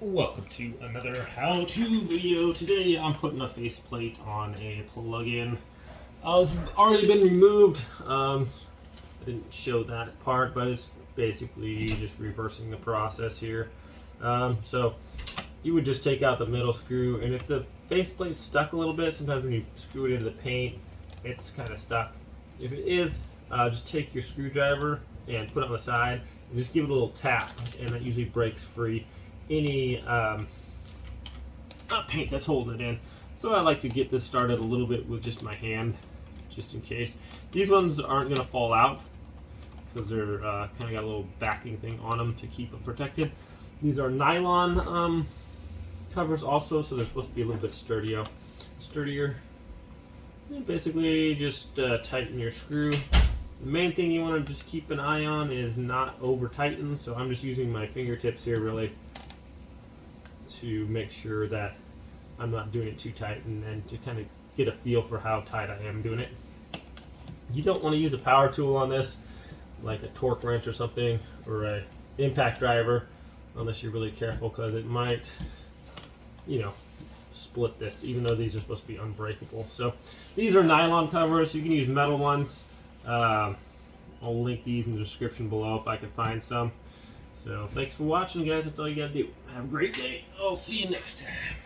Welcome to another how-to video. Today I'm putting a faceplate on a plug-in. It's already been removed. I didn't show that part, but it's basically just reversing the process here. So you would just take out the middle screw, and if the faceplate's stuck a little bit, sometimes when you screw it into the paint, it's kind of stuck. If it is, just take your screwdriver and put it on the side and just give it a little tap, and that usually breaks free any paint that's holding it in. So I like to get this started a little bit with just my hand, just in case. These ones aren't going to fall out because they're kind of got a little backing thing on them to keep them protected. These are nylon covers also, so they're supposed to be a little bit sturdier. And basically just tighten your screw. The main thing you want to just keep an eye on is not over tighten, so I'm just using my fingertips here really to make sure that I'm not doing it too tight, and to kind of get a feel for how tight I am doing it. You don't want to use a power tool on this, like a torque wrench or something, or a impact driver, unless you're really careful, because it might, split this, even though these are supposed to be unbreakable. So these are nylon covers. You can use metal ones. I'll link these in the description below if I can find some. So thanks for watching, guys. That's all you gotta do. Have a great day. I'll see you next time.